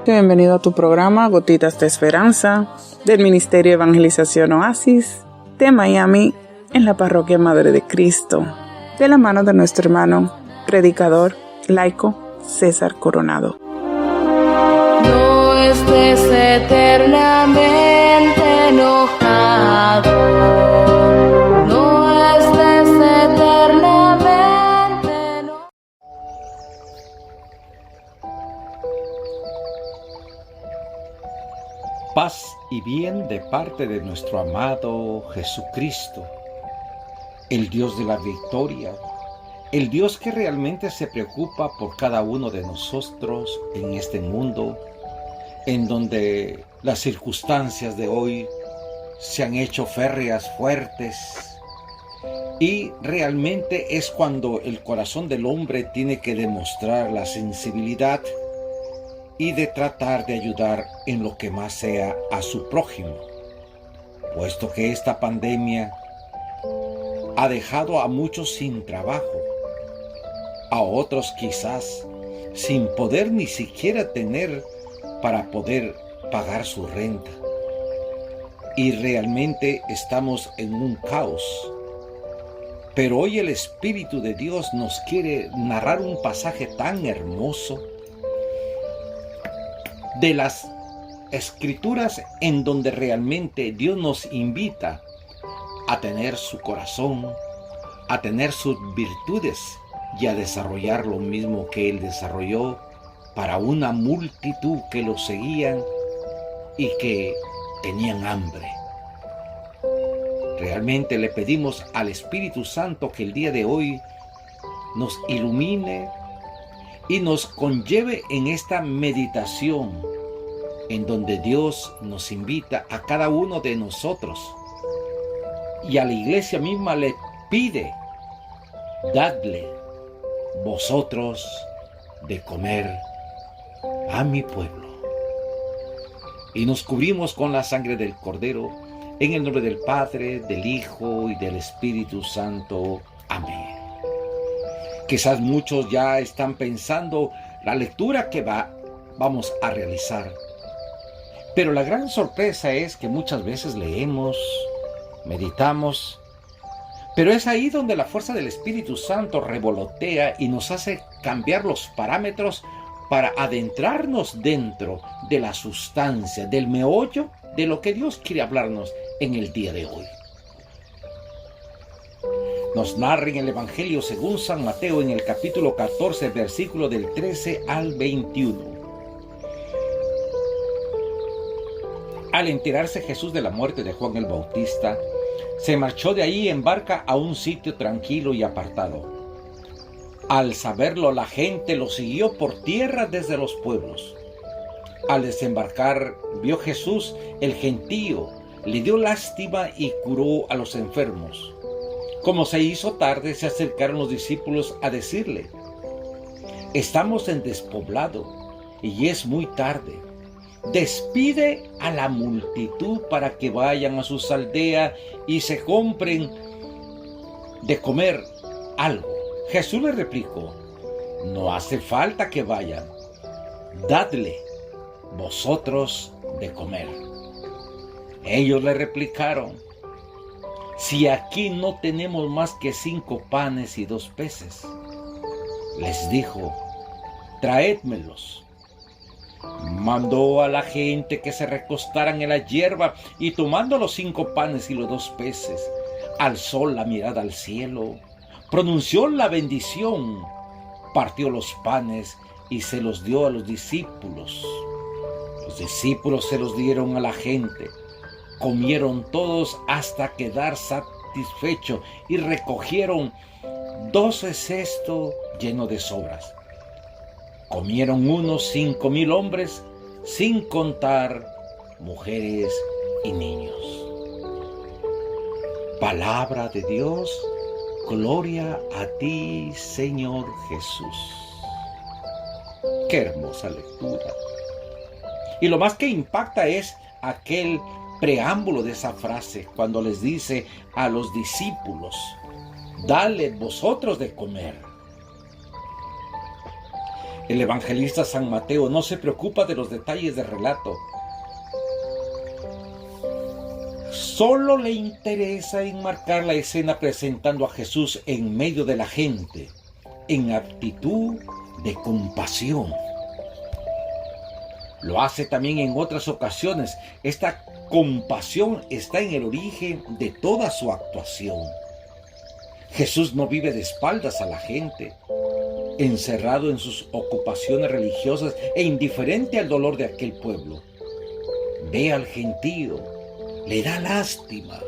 Bienvenido a tu programa Gotitas de Esperanza del Ministerio de Evangelización Oasis de Miami en la Parroquia Madre de Cristo, de la mano de nuestro hermano, predicador, laico, César Coronado. No estés eternamente enojado, no estés eternamente enojado. Paz y bien de parte de nuestro amado Jesucristo, el Dios de la victoria, el Dios que realmente se preocupa por cada uno de nosotros en este mundo, en donde las circunstancias de hoy se han hecho férreas, fuertes, y realmente es cuando el corazón del hombre tiene que demostrar la sensibilidad y de tratar de ayudar en lo que más sea a su prójimo, puesto que esta pandemia ha dejado a muchos sin trabajo, a otros quizás sin poder ni siquiera tener para poder pagar su renta. Y realmente estamos en un caos. Pero hoy el Espíritu de Dios nos quiere narrar un pasaje tan hermoso de las Escrituras en donde realmente Dios nos invita a tener su corazón, a tener sus virtudes y a desarrollar lo mismo que Él desarrolló para una multitud que lo seguían y que tenían hambre. Realmente le pedimos al Espíritu Santo que el día de hoy nos ilumine y nos conlleve en esta meditación en donde Dios nos invita a cada uno de nosotros y a la iglesia misma le pide: dadle vosotros de comer a mi pueblo. Y nos cubrimos con la sangre del Cordero, en el nombre del Padre, del Hijo y del Espíritu Santo. Amén. Quizás muchos ya están pensando la lectura que vamos a realizar. Pero la gran sorpresa es que muchas veces leemos, meditamos, pero es ahí donde la fuerza del Espíritu Santo revolotea y nos hace cambiar los parámetros para adentrarnos dentro de la sustancia, del meollo de lo que Dios quiere hablarnos en el día de hoy. Nos narra en el Evangelio según San Mateo en el capítulo 14, versículo del 13 al 21. Al enterarse Jesús de la muerte de Juan el Bautista, se marchó de ahí en barca a un sitio tranquilo y apartado. Al saberlo, la gente lo siguió por tierra desde los pueblos. Al desembarcar, vio Jesús el gentío, le dio lástima y curó a los enfermos. Como se hizo tarde, se acercaron los discípulos a decirle: estamos en despoblado y es muy tarde. Despide a la multitud para que vayan a sus aldeas y se compren de comer algo. Jesús le replicó: no hace falta que vayan, dadle vosotros de comer. Ellos le replicaron: si aquí no tenemos más que 5 panes y 2 peces. Les dijo: traédmelos. Mandó a la gente que se recostaran en la hierba y tomando los 5 panes y los 2 peces, alzó la mirada al cielo, pronunció la bendición, partió los panes y se los dio a los discípulos. Los discípulos se los dieron a la gente. Comieron todos hasta quedar satisfechos y recogieron 12 cestos llenos de sobras. Comieron unos 5,000 hombres, sin contar mujeres y niños. Palabra de Dios, gloria a ti, Señor Jesús. Qué hermosa lectura. Y lo más que impacta es aquel preámbulo de esa frase, cuando les dice a los discípulos: dale vosotros de comer. El evangelista San Mateo no se preocupa de los detalles del relato. Solo le interesa enmarcar la escena presentando a Jesús en medio de la gente, en actitud de compasión. Lo hace también en otras ocasiones. Esta compasión está en el origen de toda su actuación. Jesús no vive de espaldas a la gente, encerrado en sus ocupaciones religiosas e indiferente al dolor de aquel pueblo. Ve al gentío, le da lástima,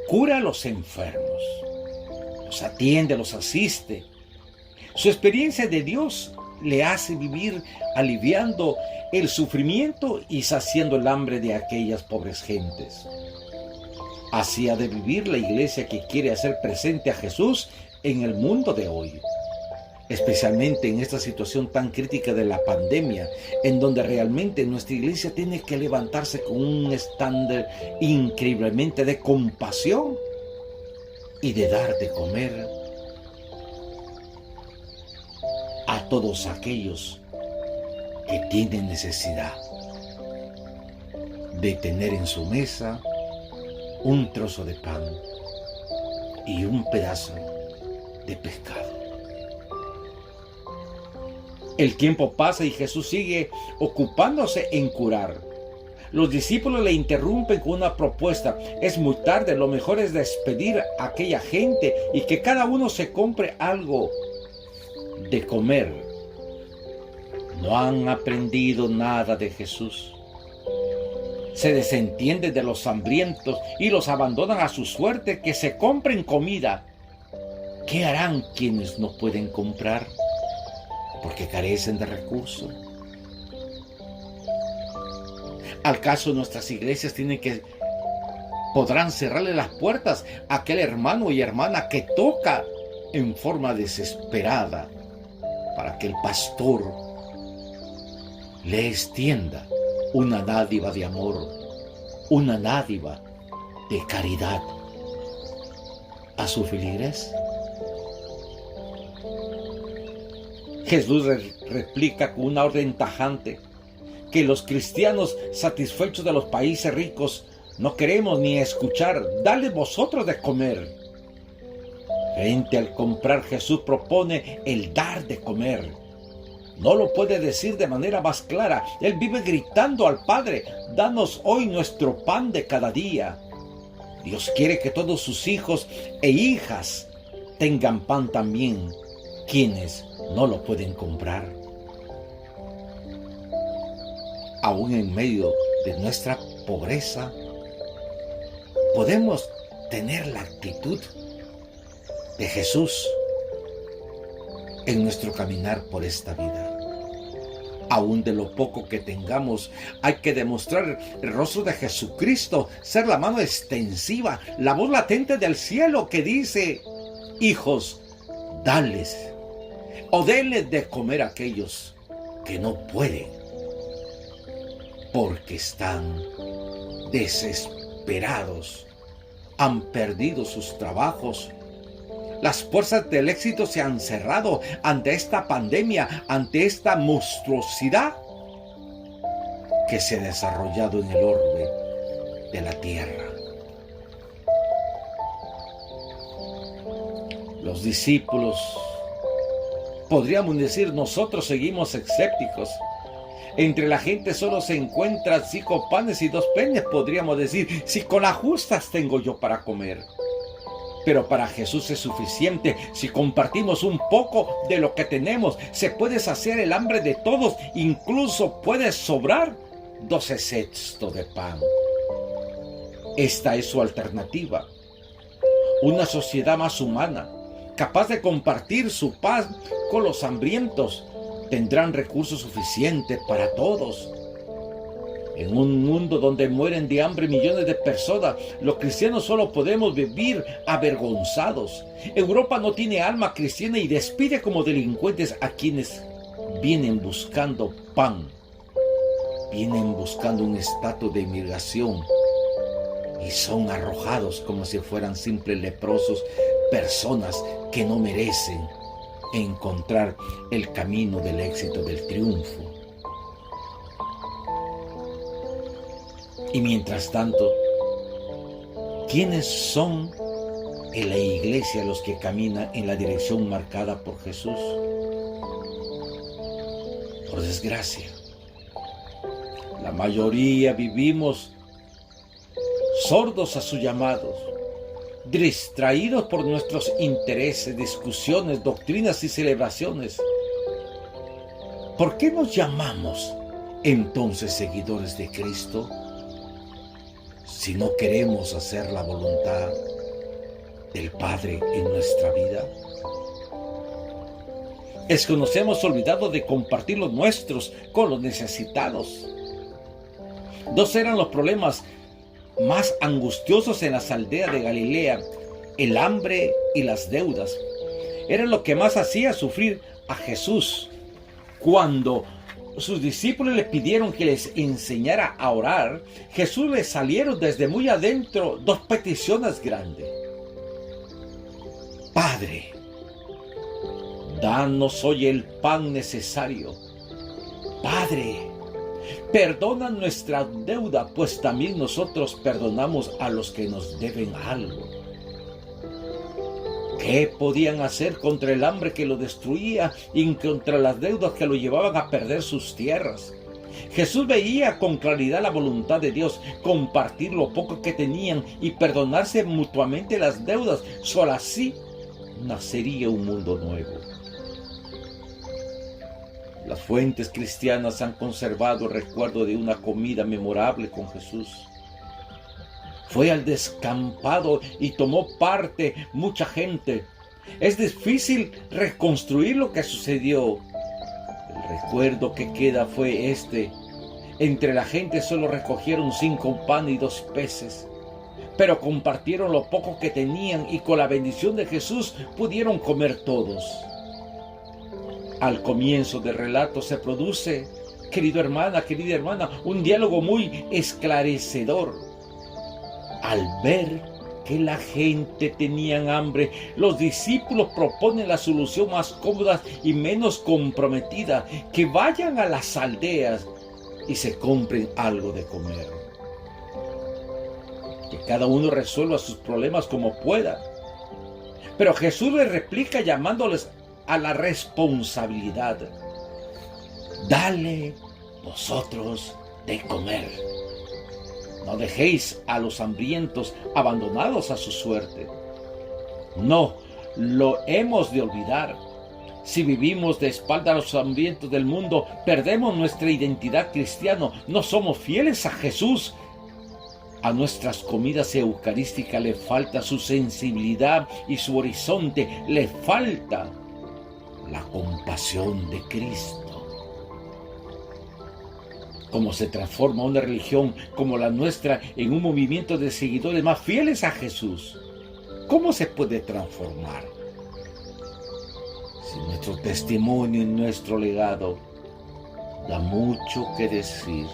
cura a los enfermos, los atiende, los asiste. Su experiencia de Dios le hace vivir aliviando el sufrimiento y saciando el hambre de aquellas pobres gentes. Así ha de vivir la iglesia que quiere hacer presente a Jesús en el mundo de hoy, especialmente en esta situación tan crítica de la pandemia, en donde realmente nuestra iglesia tiene que levantarse con un estándar increíblemente de compasión y de dar de comer a todos aquellos que tienen necesidad de tener en su mesa un trozo de pan y un pedazo de pescado. El tiempo pasa y Jesús sigue ocupándose en curar. Los discípulos le interrumpen con una propuesta. Es muy tarde, lo mejor es despedir a aquella gente y que cada uno se compre algo de comer. No han aprendido nada de Jesús. Se desentienden de los hambrientos y los abandonan a su suerte, que se compren comida. ¿Qué harán quienes no pueden comprar? Porque carecen de recursos. ¿Acaso nuestras iglesias podrán cerrarle las puertas a aquel hermano y hermana que toca en forma desesperada para que el pastor le extienda una dádiva de amor, una dádiva de caridad a su feligres? Jesús replica con una orden tajante que los cristianos satisfechos de los países ricos no queremos ni escuchar. Dale vosotros de comer. Frente al comprar, Jesús propone el dar de comer. No lo puede decir de manera más clara. Él vive gritando al Padre: danos hoy nuestro pan de cada día. Dios quiere que todos sus hijos e hijas tengan pan también, quienes no lo pueden comprar. Aún en medio de nuestra pobreza, podemos tener la actitud de Jesús en nuestro caminar por esta vida. Aún de lo poco que tengamos, hay que demostrar el rostro de Jesucristo, ser la mano extensiva, la voz latente del cielo que dice: hijos, dales o denles de comer a aquellos que no pueden, porque están desesperados, han perdido sus trabajos. Las puertas del éxito se han cerrado ante esta pandemia, ante esta monstruosidad que se ha desarrollado en el orbe de la tierra. Los discípulos, podríamos decir, nosotros seguimos escépticos. Entre la gente solo se encuentran 5 panes y 2 peces, podríamos decir, si con las justas tengo yo para comer. Pero para Jesús es suficiente. Si compartimos un poco de lo que tenemos, se puede saciar el hambre de todos. Incluso puede sobrar 12 cestos de pan. Esta es su alternativa. Una sociedad más humana, capaz de compartir su pan con los hambrientos, tendrán recursos suficientes para todos. En un mundo donde mueren de hambre millones de personas, los cristianos solo podemos vivir avergonzados. Europa no tiene alma cristiana y despide como delincuentes a quienes vienen buscando pan. Vienen buscando un estatus de inmigración y son arrojados como si fueran simples leprosos, personas que no merecen encontrar el camino del éxito, del triunfo. Y mientras tanto, ¿quiénes son en la iglesia los que caminan en la dirección marcada por Jesús? Por desgracia, la mayoría vivimos sordos a sus llamados, distraídos por nuestros intereses, discusiones, doctrinas y celebraciones. ¿Por qué nos llamamos entonces seguidores de Cristo si no queremos hacer la voluntad del Padre en nuestra vida? Es que nos hemos olvidado de compartir los nuestros con los necesitados. Dos eran los problemas más angustiosos en las aldeas de Galilea: el hambre y las deudas. Era lo que más hacía sufrir a Jesús. Cuando sus discípulos le pidieron que les enseñara a orar, Jesús les salieron desde muy adentro dos peticiones grandes. Padre, danos hoy el pan necesario. Padre, perdona nuestra deuda, pues también nosotros perdonamos a los que nos deben algo. ¿Qué podían hacer contra el hambre que lo destruía y contra las deudas que lo llevaban a perder sus tierras? Jesús veía con claridad la voluntad de Dios: compartir lo poco que tenían y perdonarse mutuamente las deudas. Solo así nacería un mundo nuevo. Las fuentes cristianas han conservado el recuerdo de una comida memorable con Jesús. Fue al descampado y tomó parte mucha gente. Es difícil reconstruir lo que sucedió. El recuerdo que queda fue este: entre la gente solo recogieron 5 panes y 2 peces, pero compartieron lo poco que tenían y con la bendición de Jesús pudieron comer todos. Al comienzo del relato se produce, querida hermana, un diálogo muy esclarecedor. Al ver que la gente tenía hambre, los discípulos proponen la solución más cómoda y menos comprometida: que vayan a las aldeas y se compren algo de comer. Que cada uno resuelva sus problemas como pueda. Pero Jesús les replica llamándoles a la responsabilidad: dale vosotros de comer. No dejéis a los hambrientos abandonados a su suerte. No lo hemos de olvidar. Si vivimos de espalda a los hambrientos del mundo, perdemos nuestra identidad cristiana. No somos fieles a Jesús. A nuestras comidas eucarísticas le falta su sensibilidad y su horizonte. Le falta la compasión de Cristo. ¿Cómo se transforma una religión como la nuestra en un movimiento de seguidores más fieles a Jesús? ¿Cómo se puede transformar? Si nuestro testimonio y nuestro legado da mucho que decir.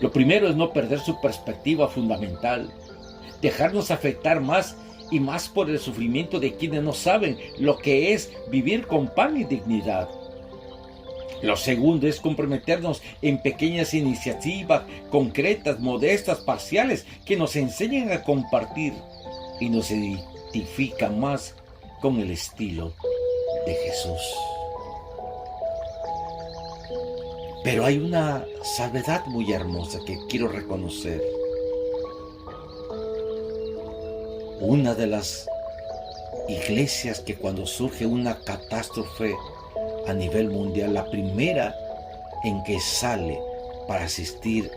Lo primero es no perder su perspectiva fundamental, dejarnos afectar más y más por el sufrimiento de quienes no saben lo que es vivir con pan y dignidad. Lo segundo es comprometernos en pequeñas iniciativas concretas, modestas, parciales, que nos enseñen a compartir y nos identifican más con el estilo de Jesús. Pero hay una salvedad muy hermosa que quiero reconocer. Una de las iglesias que cuando surge una catástrofe a nivel mundial, la primera en que sale para asistir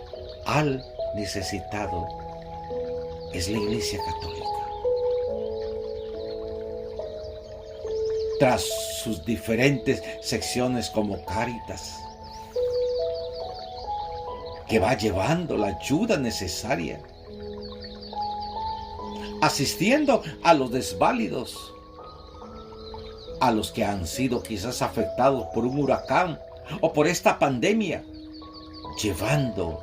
al necesitado es la Iglesia Católica. Tras sus diferentes secciones como Cáritas, que va llevando la ayuda necesaria, asistiendo a los desválidos, a los que han sido quizás afectados por un huracán o por esta pandemia, llevando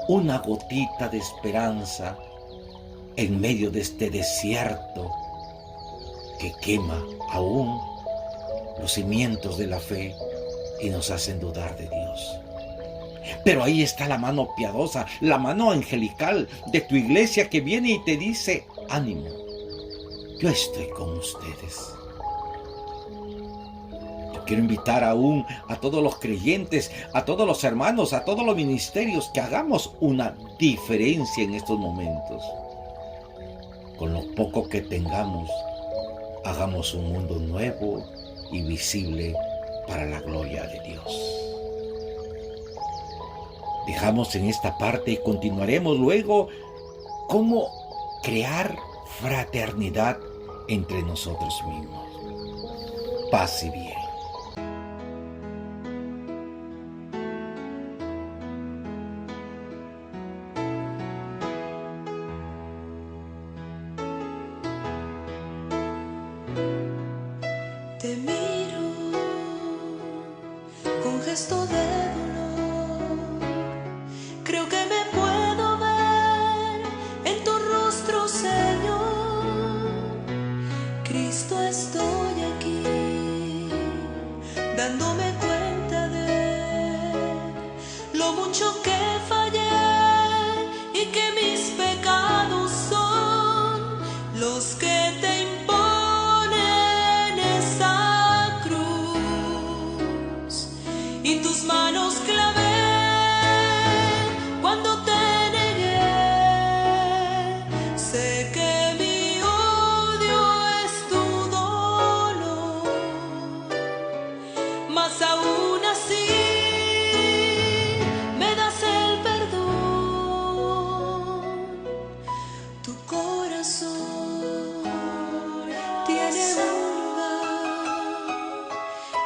una gotita de esperanza en medio de este desierto que quema aún los cimientos de la fe y nos hacen dudar de Dios. Pero ahí está la mano piadosa, la mano angelical de tu iglesia que viene y te dice: ánimo, yo estoy con ustedes. Yo quiero invitar aún a todos los creyentes, a todos los hermanos, a todos los ministerios, que hagamos una diferencia en estos momentos. Con lo poco que tengamos, hagamos un mundo nuevo y visible para la gloria de Dios. Dejamos en esta parte y continuaremos luego cómo crear fraternidad entre nosotros mismos. Paz y bien. Te miro con gesto de dolor. Creo que me puedo ver en tu rostro, Señor. Cristo, estoy aquí, dándome cuenta de lo mucho que fallé y que mis pecados son los que te imponen esa cruz. Y tus manos clavé cuando te negué. Sé que mi odio es tu dolor, mas aún así me das el perdón. Tu corazón tiene un lugar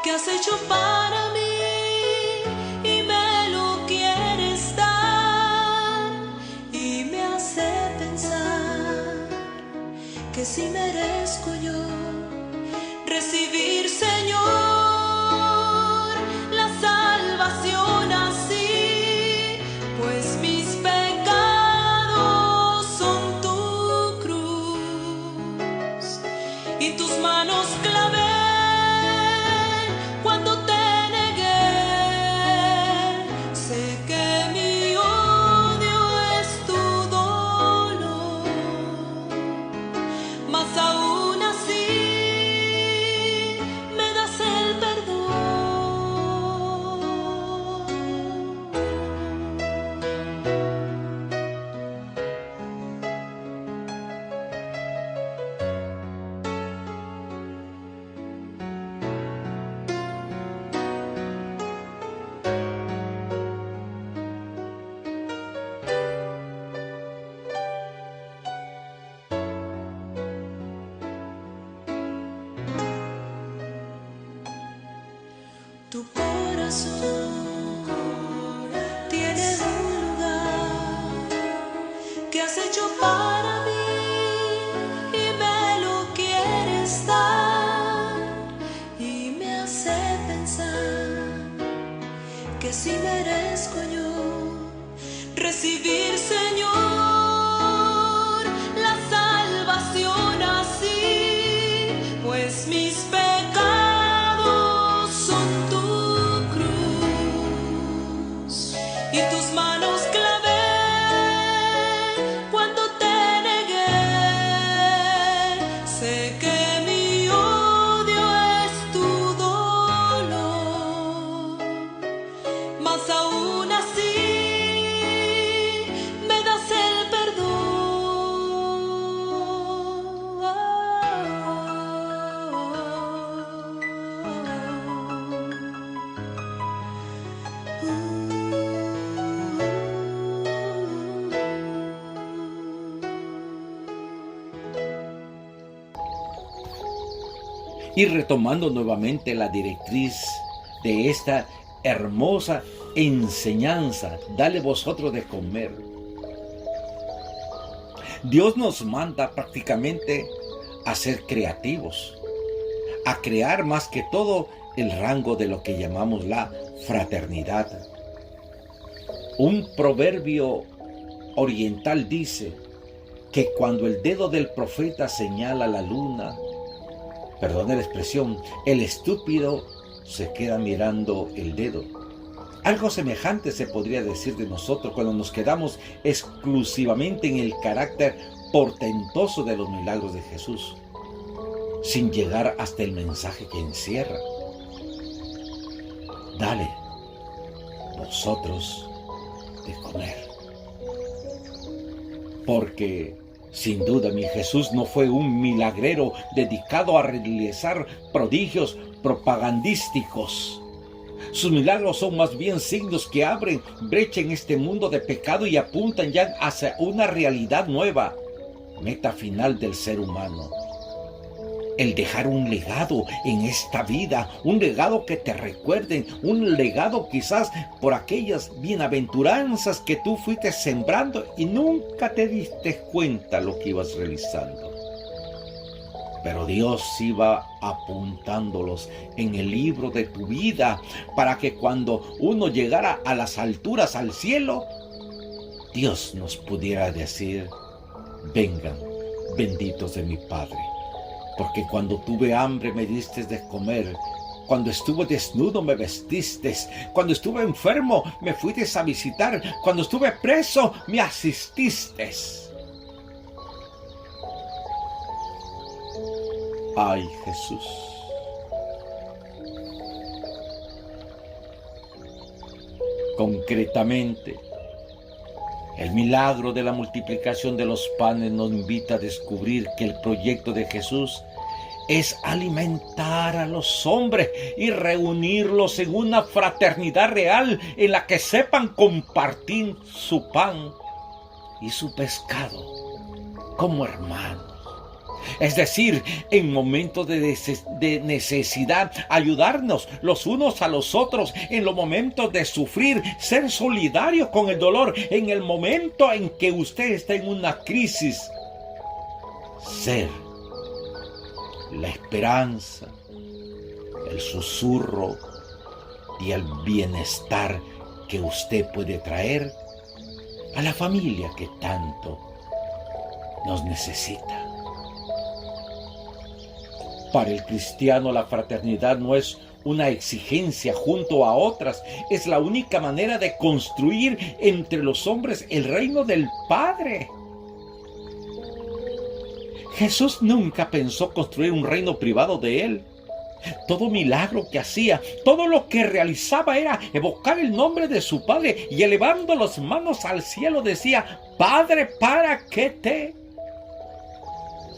que has hecho para mí y me lo quieres dar, y me hace pensar que si merezco yo recibir, Señor, la salvación así, pues mis pecados son tu cruz. Y tus manos clavé cuando te negué. Sé que mi odio es tu dolor, mas aún así me das el perdón. Tu corazón tiene un lugar que has hecho para mí y me lo quieres dar, y me hace pensar que si merezco yo recibir, Señor, la salvación así, pues mis pecados son tu cruz. Y tus manos clavé cuando te negué. Sé que mi odio es tu dolor, mas aún así me das el Y retomando nuevamente la directriz de esta hermosa enseñanza, dale vosotros de comer. Dios nos manda prácticamente a ser creativos, a crear más que todo el rango de lo que llamamos la fraternidad. Un proverbio oriental dice que cuando el dedo del profeta señala la luna, perdone la expresión, el estúpido se queda mirando el dedo. Algo semejante se podría decir de nosotros cuando nos quedamos exclusivamente en el carácter portentoso de los milagros de Jesús, sin llegar hasta el mensaje que encierra. Dale vosotros de comer. Porque sin duda mi Jesús no fue un milagrero dedicado a realizar prodigios propagandísticos. Sus milagros son más bien signos que abren brecha en este mundo de pecado y apuntan ya hacia una realidad nueva, meta final del ser humano. El dejar un legado en esta vida, un legado que te recuerden, un legado quizás por aquellas bienaventuranzas que tú fuiste sembrando y nunca te diste cuenta lo que ibas realizando. Pero Dios iba apuntándolos en el libro de tu vida para que cuando uno llegara a las alturas, al cielo, Dios nos pudiera decir: vengan, benditos de mi Padre. Porque cuando tuve hambre me diste de comer, cuando estuve desnudo me vestiste, cuando estuve enfermo me fuiste a visitar, cuando estuve preso me asististe. Ay, Jesús. Concretamente, el milagro de la multiplicación de los panes nos invita a descubrir que el proyecto de Jesús es alimentar a los hombres y reunirlos en una fraternidad real en la que sepan compartir su pan y su pescado como hermanos. Es decir, en momentos de necesidad, ayudarnos los unos a los otros. En los momentos de sufrir, ser solidarios con el dolor. En el momento en que usted está en una crisis, ser la esperanza, el susurro y el bienestar que usted puede traer a la familia que tanto nos necesita. Para el cristiano, la fraternidad no es una exigencia junto a otras, es la única manera de construir entre los hombres el reino del Padre. Jesús nunca pensó construir un reino privado de él. Todo milagro que hacía, todo lo que realizaba era evocar el nombre de su Padre y elevando las manos al cielo decía: Padre, para que te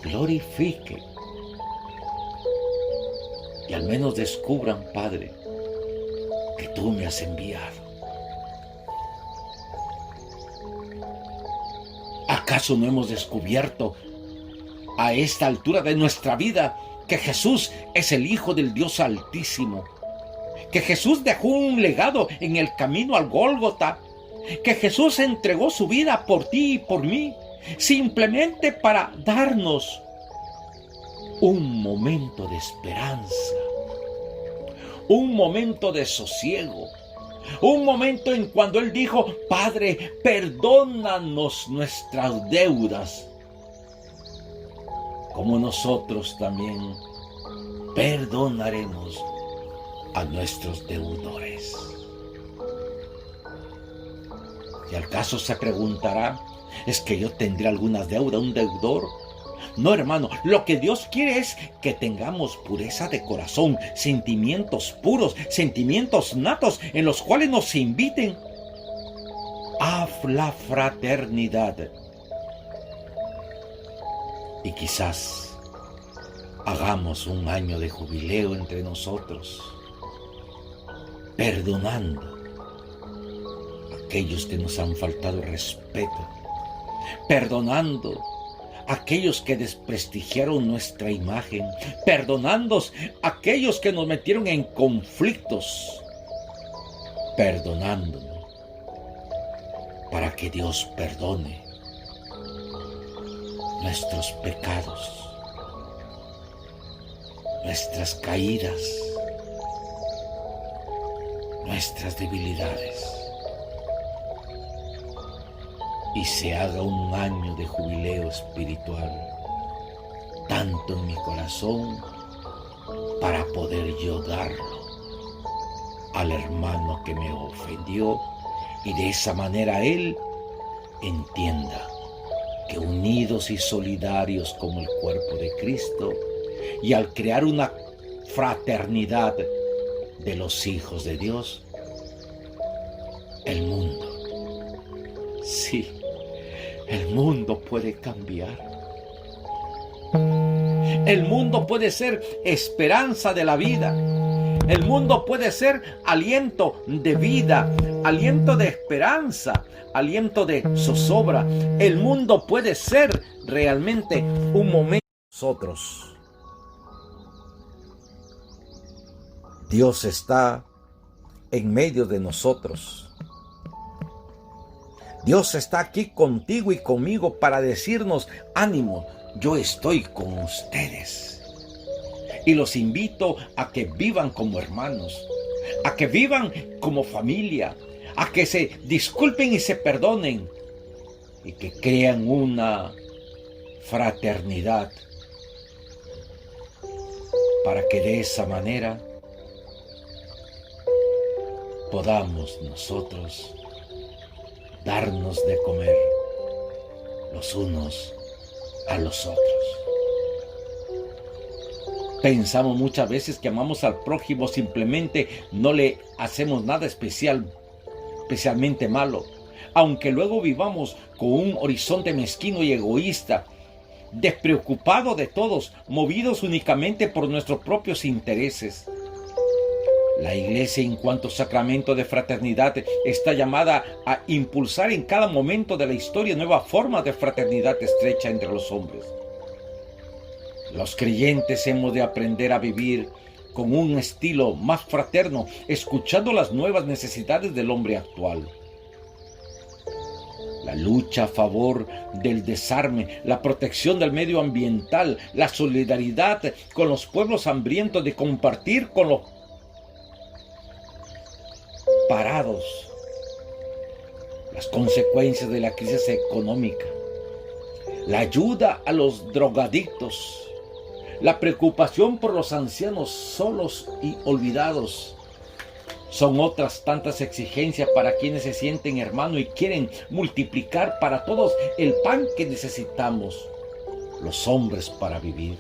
glorifique. Y al menos descubran, Padre, que tú me has enviado. ¿Acaso no hemos descubierto a esta altura de nuestra vida que Jesús es el Hijo del Dios Altísimo? Que Jesús dejó un legado en el camino al Gólgota. Que Jesús entregó su vida por ti y por mí, simplemente para darnos un momento de esperanza, un momento de sosiego, un momento en cuando Él dijo: Padre, perdónanos nuestras deudas, como nosotros también perdonaremos a nuestros deudores. Y al caso se preguntará: ¿es que yo tendré alguna deuda, un deudor? No, hermano, lo que Dios quiere es que tengamos pureza de corazón, sentimientos puros, sentimientos natos en los cuales nos inviten a la fraternidad. Y quizás hagamos un año de jubileo entre nosotros, perdonando a aquellos que nos han faltado respeto, perdonando a aquellos que desprestigiaron nuestra imagen, perdonando a aquellos que nos metieron en conflictos, perdonándonos para que Dios perdone nuestros pecados, nuestras caídas, nuestras debilidades, y se haga un año de jubileo espiritual, tanto en mi corazón para poder yo darlo al hermano que me ofendió, y de esa manera él entienda que unidos y solidarios como el cuerpo de Cristo, y al crear una fraternidad de los hijos de Dios, el mundo, sí, el mundo puede cambiar. El mundo puede ser esperanza de la vida. El mundo puede ser aliento de vida, aliento de esperanza, aliento de zozobra. El mundo puede ser realmente un momento de nosotros. Dios está en medio de nosotros. Dios está aquí contigo y conmigo para decirnos: ánimo, yo estoy con ustedes. Y los invito a que vivan como hermanos, a que vivan como familia, a que se disculpen y se perdonen, y que crean una fraternidad, para que de esa manera podamos nosotros darnos de comer los unos a los otros. Pensamos muchas veces que amamos al prójimo, simplemente no le hacemos nada especialmente malo, aunque luego vivamos con un horizonte mezquino y egoísta, despreocupado de todos, movidos únicamente por nuestros propios intereses. La Iglesia, en cuanto sacramento de fraternidad, está llamada a impulsar en cada momento de la historia nuevas formas de fraternidad estrecha entre los hombres. Los creyentes hemos de aprender a vivir con un estilo más fraterno, escuchando las nuevas necesidades del hombre actual. La lucha a favor del desarme, la protección del medio ambiental, la solidaridad con los pueblos hambrientos de compartir con los parados, las consecuencias de la crisis económica, la ayuda a los drogadictos, la preocupación por los ancianos solos y olvidados, son otras tantas exigencias para quienes se sienten hermanos y quieren multiplicar para todos el pan que necesitamos los hombres para vivir.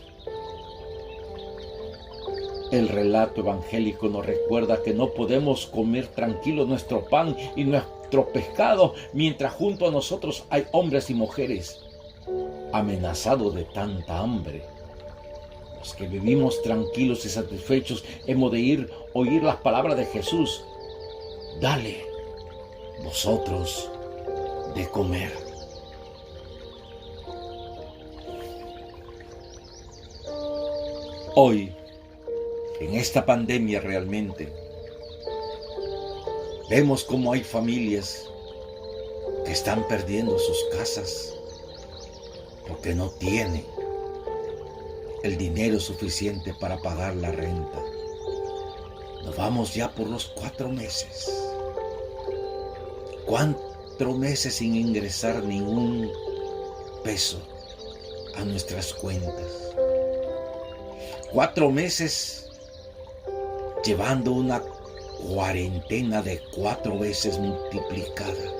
El relato evangélico nos recuerda que no podemos comer tranquilos nuestro pan y nuestro pescado mientras junto a nosotros hay hombres y mujeres amenazados de tanta hambre. Los que vivimos tranquilos y satisfechos hemos de oír las palabras de Jesús: dale vosotros de comer. Hoy, en esta pandemia realmente, vemos cómo hay familias que están perdiendo sus casas porque no tienen el dinero suficiente para pagar la renta. Nos vamos ya por los 4 meses. 4 meses sin ingresar ningún peso a nuestras cuentas. 4 meses llevando una cuarentena de 4 veces multiplicada.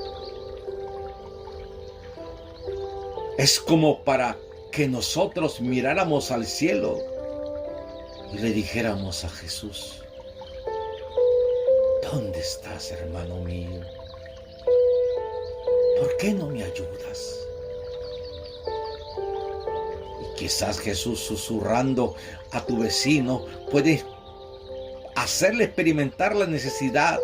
Es como para que nosotros miráramos al cielo y le dijéramos a Jesús: ¿dónde estás, hermano mío? ¿Por qué no me ayudas? Y quizás Jesús, susurrando a tu vecino, puede hacerle experimentar la necesidad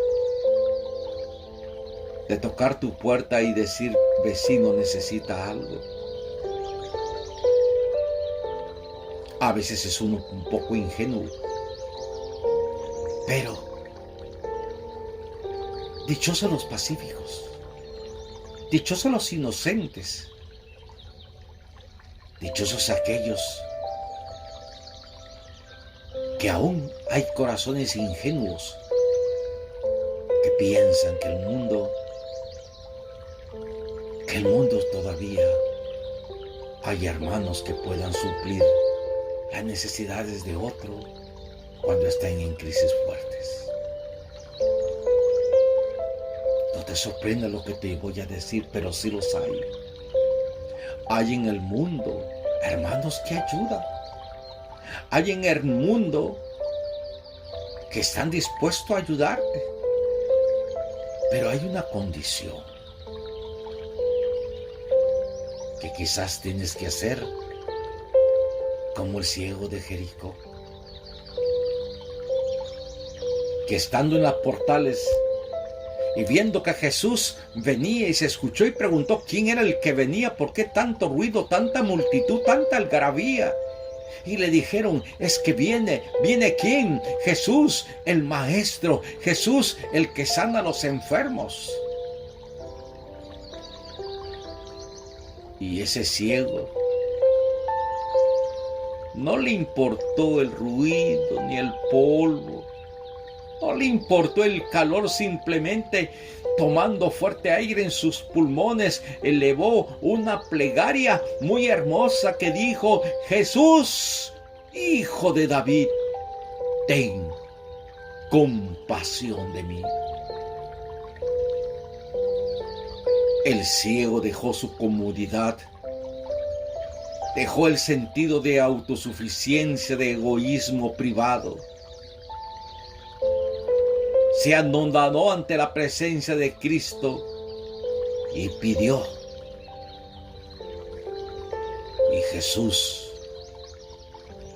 de tocar tu puerta y decir: vecino, necesita algo. A veces es uno un poco ingenuo, pero dichosos los pacíficos, dichosos los inocentes, dichosos aquellos que aún hay corazones ingenuos que piensan que el mundo todavía hay hermanos que puedan suplir las necesidades de otro, cuando estén en crisis fuertes. No te sorprenda lo que te voy a decir, pero sí los hay. Hay en el mundo hermanos que ayudan. Hay en el mundo que están dispuestos a ayudarte. Pero hay una condición que quizás tienes que hacer como el ciego de Jericó, que estando en las portales y viendo que Jesús venía y se escuchó y preguntó quién era el que venía, por qué tanto ruido, tanta multitud, tanta algarabía. Y le dijeron, es que viene ¿quién? Jesús, el Maestro, Jesús, el que sana a los enfermos. Y ese ciego no le importó el ruido ni el polvo, no le importó el calor, simplemente tomando fuerte aire en sus pulmones, elevó una plegaria muy hermosa que dijo, Jesús, Hijo de David, ten compasión de mí. El ciego dejó su comodidad, dejó el sentido de autosuficiencia, de egoísmo privado. Se anonadó ante la presencia de Cristo y pidió. Y Jesús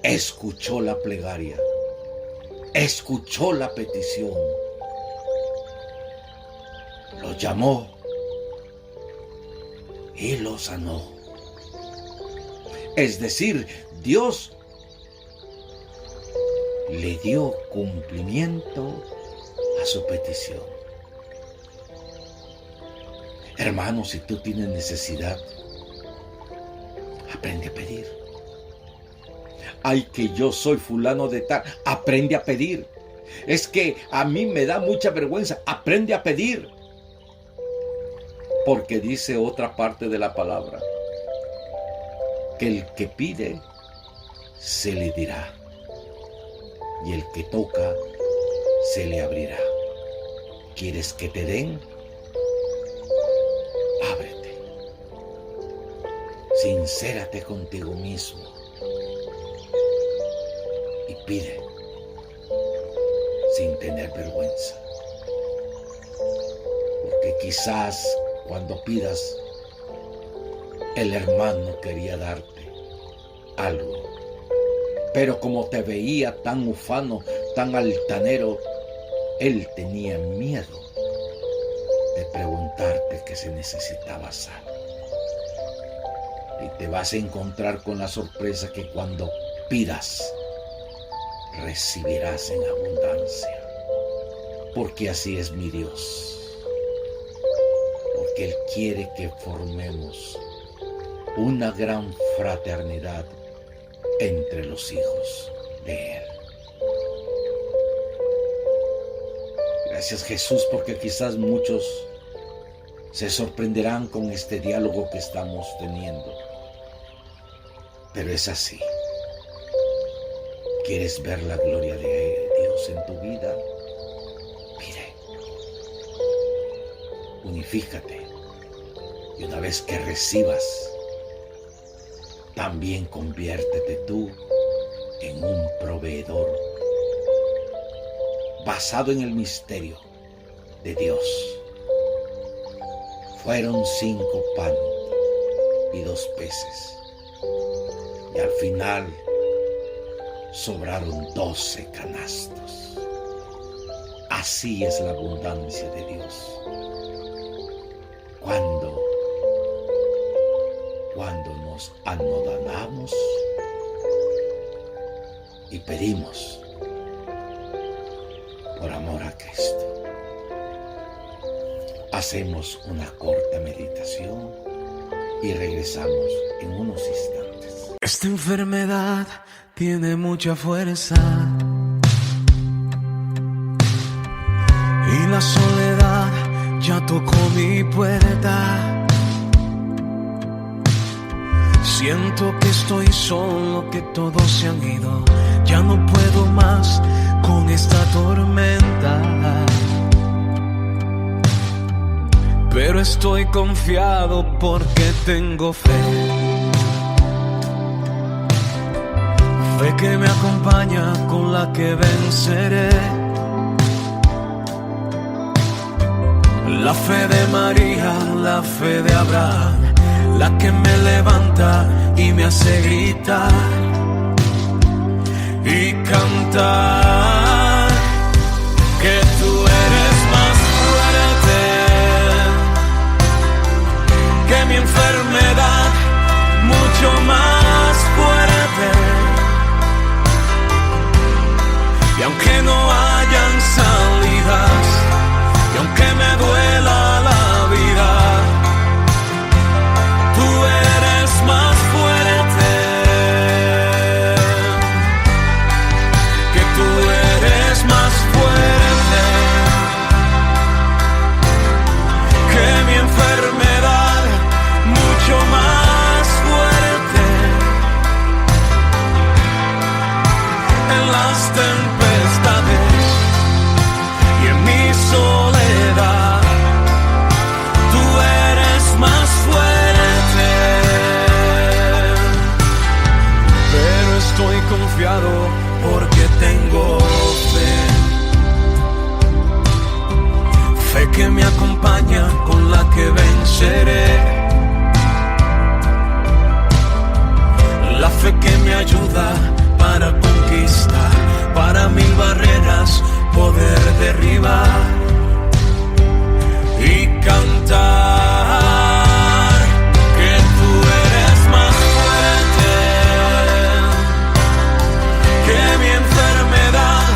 escuchó la plegaria, escuchó la petición, lo llamó y lo sanó. Es decir, Dios le dio cumplimiento a su petición. Hermano, si tú tienes necesidad, aprende a pedir. Ay, que yo soy fulano de tal, aprende a pedir. Es que a mí me da mucha vergüenza, aprende a pedir. Porque dice otra parte de la palabra, que el que pide, se le dirá. Y el que toca, se le abrirá. ¿Quieres que te den? Ábrete. Sincérate contigo mismo. Y pide sin tener vergüenza. Porque quizás cuando pidas, el hermano quería darte algo. Pero como te veía tan ufano, tan altanero, él tenía miedo de preguntarte que se necesitaba sal. Y te vas a encontrar con la sorpresa que cuando pidas, recibirás en abundancia. Porque así es mi Dios. Porque Él quiere que formemos una gran fraternidad entre los hijos de Él. Gracias, Jesús, porque quizás muchos se sorprenderán con este diálogo que estamos teniendo. Pero es así. ¿Quieres ver la gloria de Dios en tu vida? Pide. Unifícate. Y una vez que recibas, también conviértete tú en un proveedor basado en el misterio de Dios. Fueron 5 panes y 2 peces. Y al final sobraron 12 canastos. Así es la abundancia de Dios. Cuando nos anodamos y pedimos por amor a Cristo. Hacemos una corta meditación y regresamos en unos instantes. Esta enfermedad tiene mucha fuerza y la soledad ya tocó mi puerta. Siento que estoy solo, que todos se han ido. Ya no puedo más con esta tormenta. Pero estoy confiado porque tengo fe. Fe que me acompaña, con la que venceré. La fe de María, la fe de Abraham, la que me levanta y me hace gritar y cantar que tú eres más fuerte que mi enfermedad, mucho más fuerte. Y aunque no hayan salidas, y aunque me duela la vida, tú eres más fuerte, que tú eres más fuerte que mi enfermedad, mucho más fuerte. En las tempestades y en mi soledad, tú eres más fuerte. Pero estoy confiado porque tengo fe. Fe que me acompaña, con la que venceré. La fe que me ayuda para conquistar, para mil barreras poder derribar y cantar que tú eres más fuerte que mi enfermedad,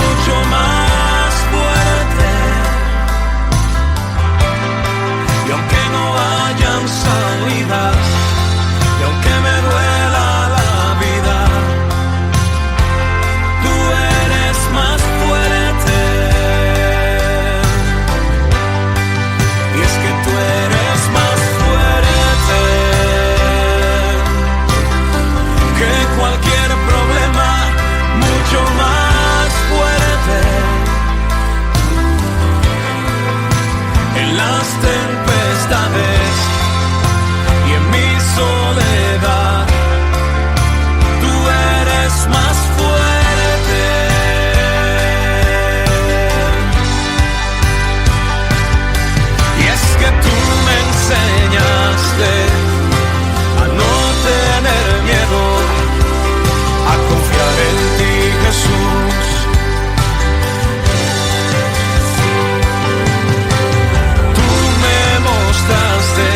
mucho más fuerte. Y aunque no hayan salidas, y aunque me duela la vida, tú eres más fuerte. Y es que tú eres más fuerte que cualquier problema, mucho más fuerte. En las tempestades y en mi soledad, tú eres más fuerte. Y es que tú me enseñaste a no tener miedo, a confiar en ti, Jesús. Tú me mostraste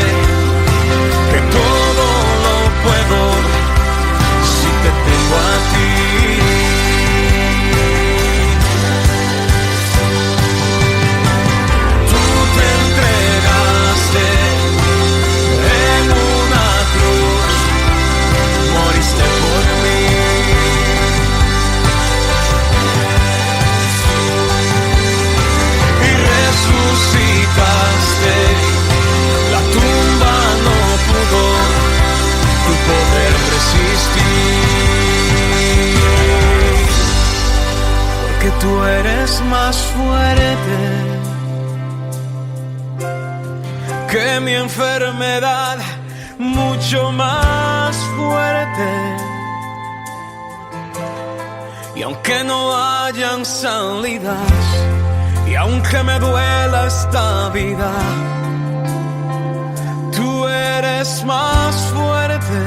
que todo lo puedo si te tengo a ti. Tú te entregaste en una cruz, moriste por mí. Y resucitaste, la tumba no pudo tu poder resistir, porque tú eres más fuerte que mi enfermedad, mucho más fuerte. Y aunque no hayan salidas, y aunque me duela esta vida, tú eres más fuerte.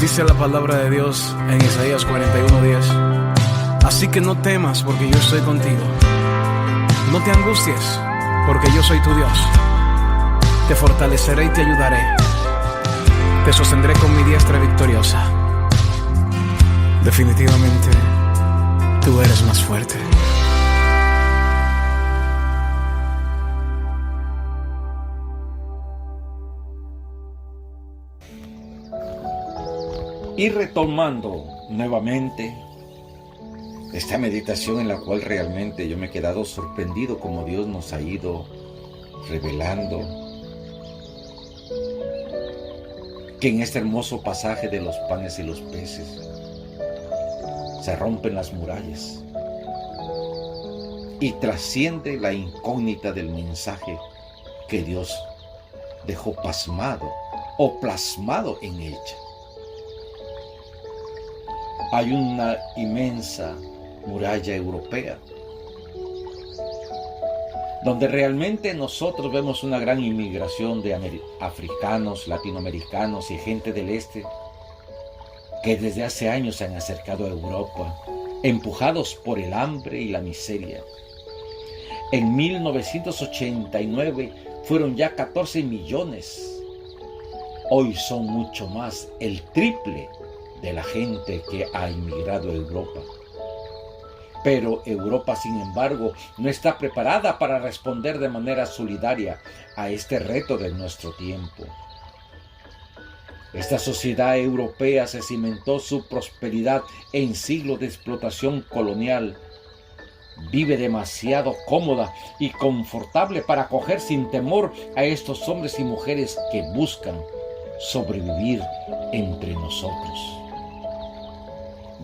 Dice la palabra de Dios en Isaías 41:10. Así que no temas, porque yo estoy contigo. No te angusties, porque yo soy tu Dios. Te fortaleceré y te ayudaré. Te sostendré con mi diestra victoriosa. Definitivamente, tú eres más fuerte. Y retomando nuevamente Esta meditación en la cual realmente yo me he quedado sorprendido como Dios nos ha ido revelando que en este hermoso pasaje de los panes y los peces se rompen las murallas y trasciende la incógnita del mensaje que Dios dejó pasmado o plasmado en ella. Hay una inmensa muralla europea donde realmente nosotros vemos una gran inmigración de africanos, latinoamericanos y gente del este que desde hace años se han acercado a Europa, empujados por el hambre y la miseria. En 1989 fueron ya 14 millones. Hoy son mucho más, el triple de la gente que ha inmigrado a Europa. Pero Europa, sin embargo, no está preparada para responder de manera solidaria a este reto de nuestro tiempo. Esta sociedad europea se cimentó su prosperidad en siglos de explotación colonial. Vive demasiado cómoda y confortable para acoger sin temor a estos hombres y mujeres que buscan sobrevivir entre nosotros.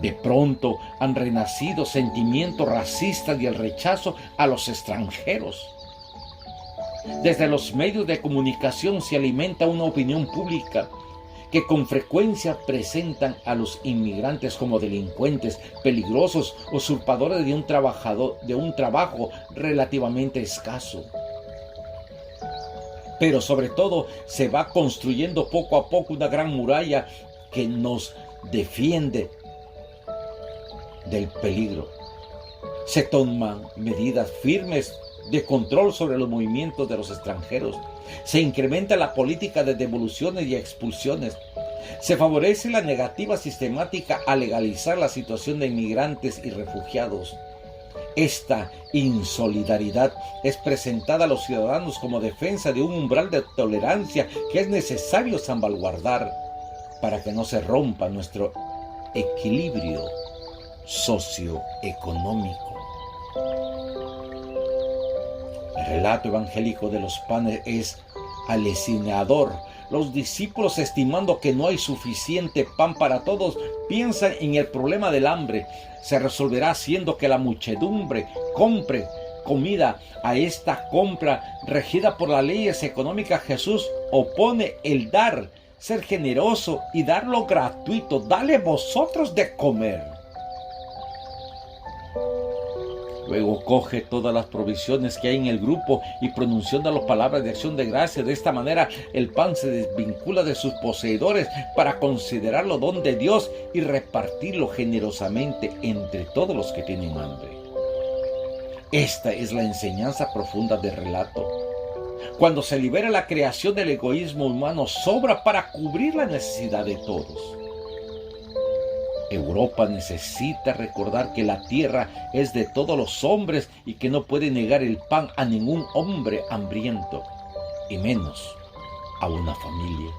De pronto han renacido sentimientos racistas y el rechazo a los extranjeros. Desde los medios de comunicación se alimenta una opinión pública que con frecuencia presentan a los inmigrantes como delincuentes, peligrosos, usurpadores de un trabajo relativamente escaso. Pero sobre todo se va construyendo poco a poco una gran muralla que nos defiende del peligro. Se toman medidas firmes de control sobre los movimientos de los extranjeros. Se incrementa la política de devoluciones y expulsiones. Se favorece la negativa sistemática a legalizar la situación de inmigrantes y refugiados. Esta insolidaridad es presentada a los ciudadanos como defensa de un umbral de tolerancia que es necesario salvaguardar para que no se rompa nuestro equilibrio socioeconómico. El relato evangélico de los panes es aleccionador. Los discípulos, estimando que no hay suficiente pan para todos, piensan en el problema del hambre. Se resolverá haciendo que la muchedumbre compre comida. A esta compra, regida por las leyes económicas, Jesús opone el dar, ser generoso y darlo gratuito. Dale vosotros de comer. Luego coge todas las provisiones que hay en el grupo y pronunciando las palabras de acción de gracia. De esta manera el pan se desvincula de sus poseedores para considerarlo don de Dios y repartirlo generosamente entre todos los que tienen hambre. Esta es la enseñanza profunda del relato. Cuando se libera la creación del egoísmo humano, sobra para cubrir la necesidad de todos. Europa necesita recordar que la tierra es de todos los hombres y que no puede negar el pan a ningún hombre hambriento, y menos a una familia.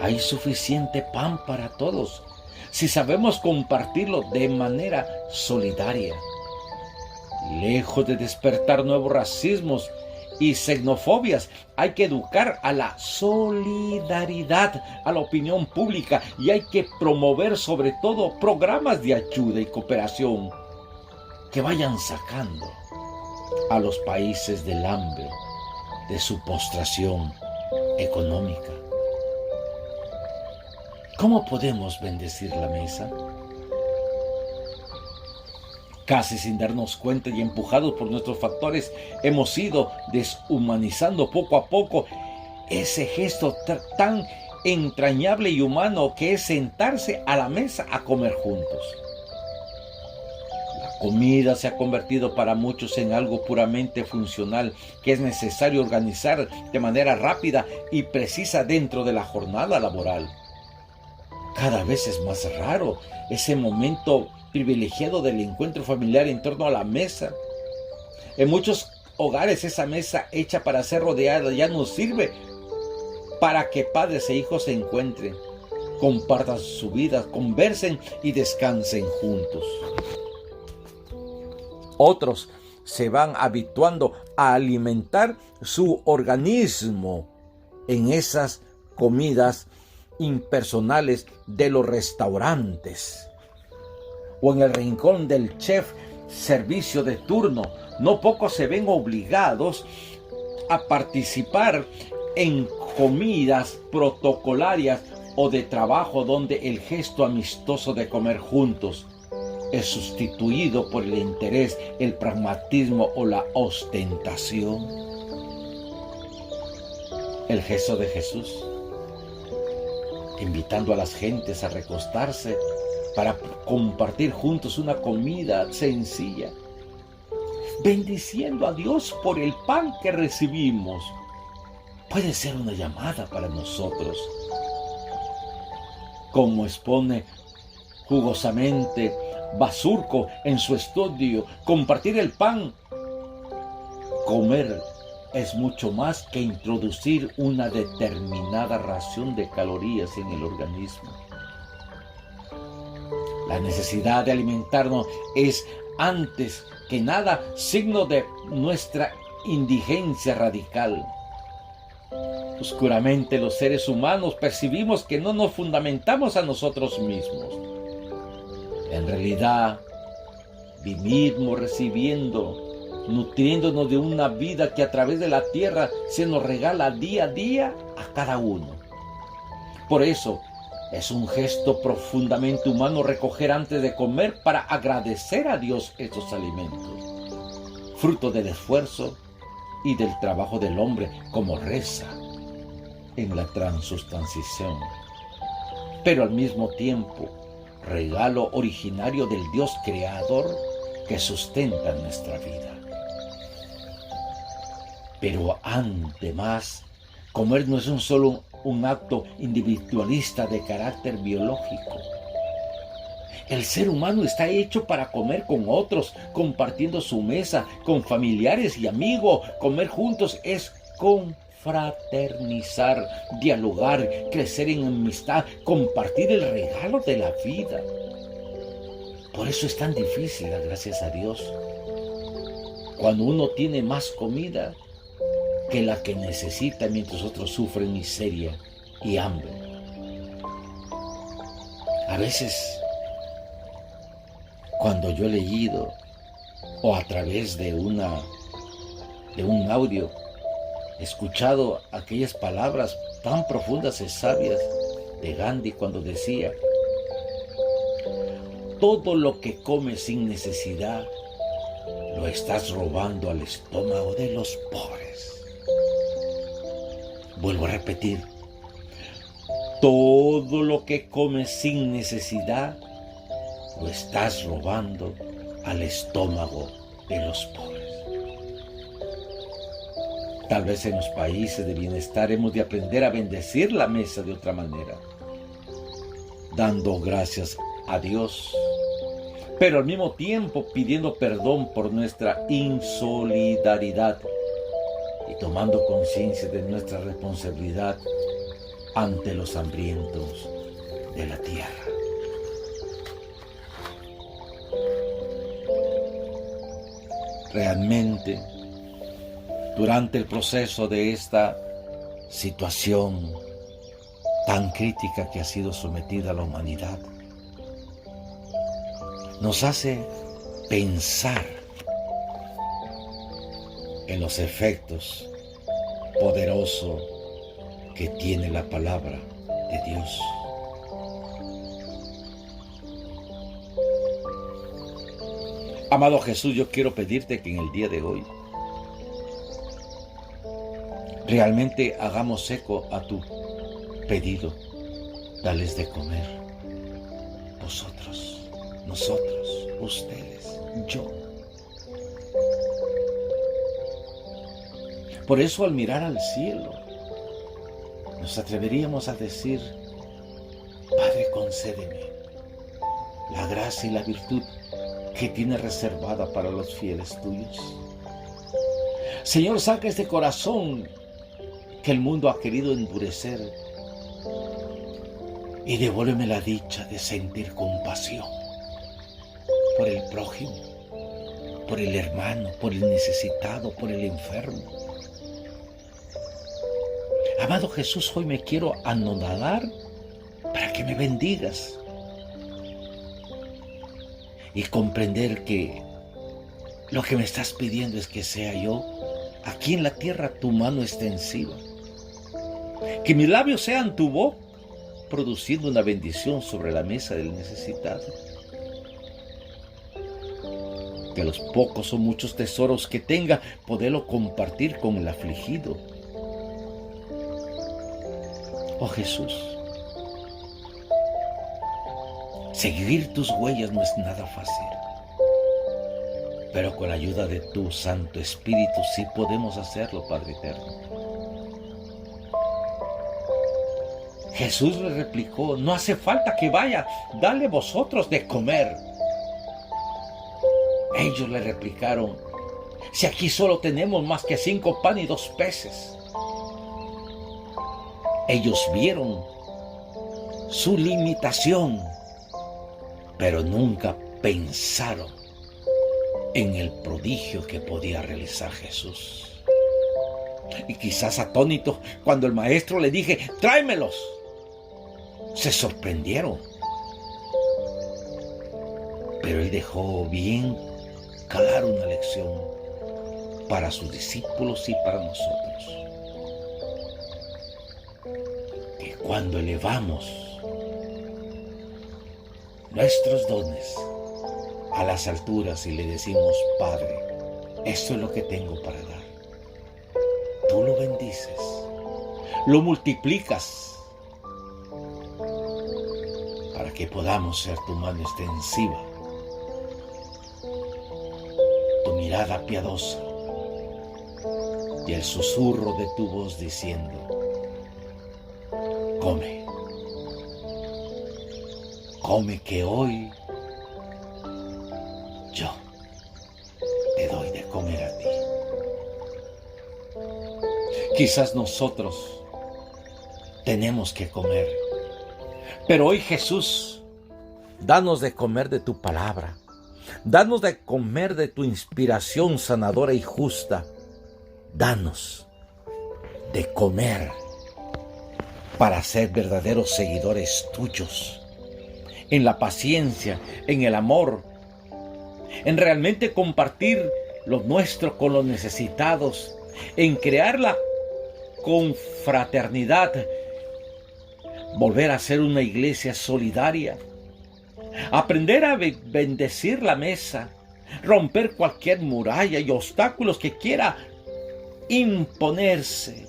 Hay suficiente pan para todos si sabemos compartirlo de manera solidaria. Lejos de despertar nuevos racismos y xenofobias, hay que educar a la solidaridad, a la opinión pública, y hay que promover sobre todo programas de ayuda y cooperación que vayan sacando a los países del hambre, de su postración económica. ¿Cómo podemos bendecir la mesa? Casi sin darnos cuenta y empujados por nuestros factores, hemos ido deshumanizando poco a poco ese gesto tan entrañable y humano que es sentarse a la mesa a comer juntos. La comida se ha convertido para muchos en algo puramente funcional que es necesario organizar de manera rápida y precisa dentro de la jornada laboral. Cada vez es más raro ese momento privilegiado del encuentro familiar en torno a la mesa. En muchos hogares esa mesa hecha para ser rodeada ya no sirve para que padres e hijos se encuentren. compartan su vida, conversen y descansen juntos. Otros se van habituando a alimentar su organismo en esas comidas impersonales de los restaurantes o en el rincón del chef servicio de turno. No pocos se ven obligados a participar en comidas protocolarias o de trabajo donde el gesto amistoso de comer juntos es sustituido por el interés, el pragmatismo o la ostentación. El gesto de Jesús, invitando a las gentes a recostarse para compartir juntos una comida sencilla, bendiciendo a Dios por el pan que recibimos, puede ser una llamada para nosotros. Como expone jugosamente Basurco en su estudio, compartir el pan, comer es mucho más que introducir una determinada ración de calorías en el organismo. La necesidad de alimentarnos es antes que nada signo de nuestra indigencia radical. Oscuramente los seres humanos percibimos que no nos fundamentamos a nosotros mismos. En realidad, vivimos recibiendo, nutriéndonos de una vida que a través de la tierra se nos regala día a día a cada uno. Por eso, es un gesto profundamente humano recoger antes de comer para agradecer a Dios estos alimentos, fruto del esfuerzo y del trabajo del hombre, como reza en la transustanciación, pero al mismo tiempo regalo originario del Dios creador que sustenta nuestra vida. Pero además, comer no es solo un acto individualista de carácter biológico. El ser humano está hecho para comer con otros, compartiendo su mesa, con familiares y amigos. Comer juntos es confraternizar, dialogar, crecer en amistad, compartir el regalo de la vida. Por eso es tan difícil, gracias a Dios, cuando uno tiene más comida que la que necesita mientras otros sufren miseria y hambre. A veces, cuando yo he leído o a través de un audio he escuchado aquellas palabras tan profundas y sabias de Gandhi cuando decía: todo lo que comes sin necesidad lo estás robando al estómago de los pobres. Vuelvo a repetir, todo lo que comes sin necesidad lo estás robando al estómago de los pobres. Tal vez en los países de bienestar hemos de aprender a bendecir la mesa de otra manera, dando gracias a Dios, pero al mismo tiempo pidiendo perdón por nuestra insolidaridad y tomando conciencia de nuestra responsabilidad ante los hambrientos de la tierra. Realmente, durante el proceso de esta situación tan crítica que ha sido sometida a la humanidad, nos hace pensar en los efectos poderosos que tiene la palabra de Dios. Amado Jesús, yo quiero pedirte que en el día de hoy realmente hagamos eco a tu pedido. Dales de comer. Vosotros, nosotros, ustedes, yo. Por eso, al mirar al cielo, nos atreveríamos a decir: Padre, concédeme la gracia y la virtud que tienes reservada para los fieles tuyos. Señor, saca este corazón que el mundo ha querido endurecer y devuélveme la dicha de sentir compasión por el prójimo, por el hermano, por el necesitado, por el enfermo. Amado Jesús, hoy me quiero anonadar para que me bendigas y comprender que lo que me estás pidiendo es que sea yo aquí en la tierra tu mano extensiva, que mis labios sean tu voz produciendo una bendición sobre la mesa del necesitado, que los pocos o muchos tesoros que tenga poderlo compartir con el afligido. Oh Jesús, seguir tus huellas no es nada fácil, pero con la ayuda de tu Santo Espíritu sí podemos hacerlo, Padre eterno. Jesús le replicó: no hace falta que vaya, dale vosotros de comer. Ellos le replicaron: si aquí solo tenemos más que 5 panes y 2 peces. Ellos vieron su limitación, pero nunca pensaron en el prodigio que podía realizar Jesús. Y quizás atónitos, cuando el maestro le dije: tráemelos, se sorprendieron. Pero él dejó bien clara una lección para sus discípulos y para nosotros. Que cuando elevamos nuestros dones a las alturas y le decimos: Padre, esto es lo que tengo para dar, tú lo bendices, lo multiplicas, para que podamos ser tu mano extensiva, tu mirada piadosa y el susurro de tu voz diciendo: come, come que hoy yo te doy de comer a ti. Quizás nosotros tenemos que comer, pero hoy Jesús, danos de comer de tu palabra, danos de comer de tu inspiración sanadora y justa, danos de comer para ser verdaderos seguidores tuyos, en la paciencia, en el amor, en realmente compartir lo nuestro con los necesitados, en crear la confraternidad, volver a ser una iglesia solidaria, aprender a bendecir la mesa, romper cualquier muralla y obstáculos que quiera imponerse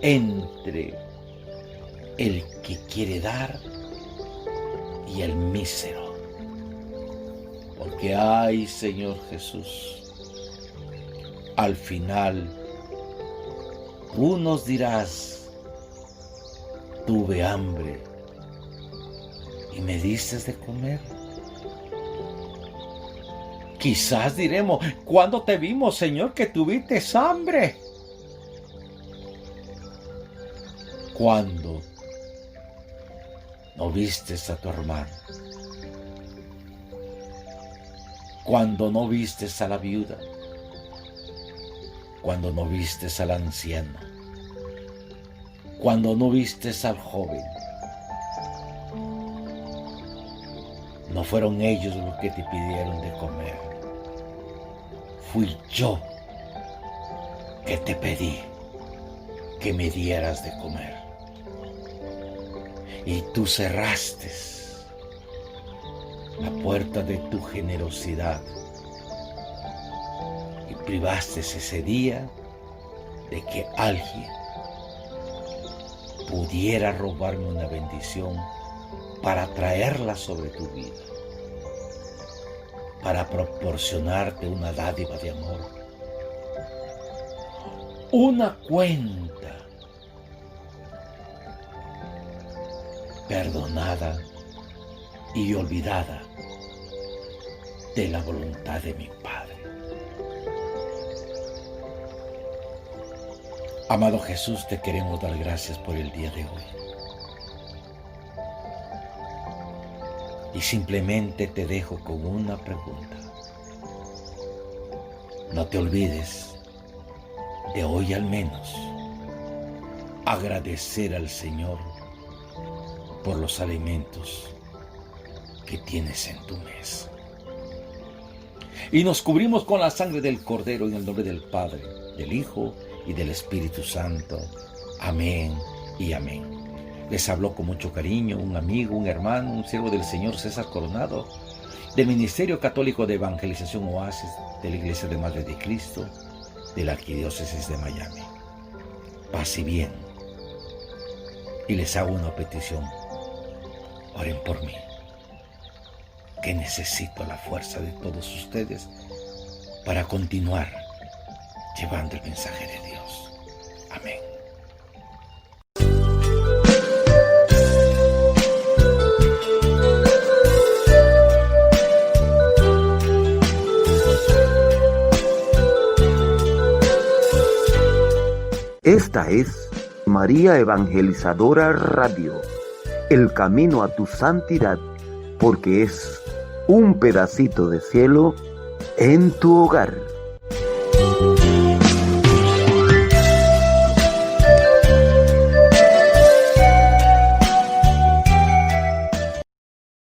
entre el que quiere dar y el mísero. Porque ay, Señor Jesús, al final tú nos dirás: tuve hambre y me diste de comer. Quizás diremos: ¿cuándo te vimos, Señor, que tuviste hambre? ¿Cuándo no vistes a tu hermano? ¿Cuándo no vistes a la viuda? ¿Cuándo no vistes al anciano? ¿Cuándo no vistes al joven? No fueron ellos los que te pidieron de comer. Fui yo que te pedí que me dieras de comer. Y tú cerraste la puerta de tu generosidad y privaste ese día de que alguien pudiera robarme una bendición para traerla sobre tu vida, para proporcionarte una dádiva de amor, una cuenta perdonada y olvidada de la voluntad de mi Padre. Amado Jesús, te queremos dar gracias por el día de hoy. Y simplemente te dejo con una pregunta. No te olvides de hoy al menos agradecer al Señor por los alimentos que tienes en tu mesa. Y nos cubrimos con la sangre del Cordero en el nombre del Padre, del Hijo y del Espíritu Santo. Amén y amén. Les habló con mucho cariño un amigo, un hermano, un siervo del Señor, César Coronado, del Ministerio Católico de Evangelización Oasis, de la Iglesia de Madre de Cristo, de la Arquidiócesis de Miami. Paz y bien. Y les hago una petición. Oren por mí, que necesito la fuerza de todos ustedes para continuar llevando el mensaje de Dios. Amén. Esta es María Evangelizadora Radio, el camino a tu santidad, porque es un pedacito de cielo en tu hogar.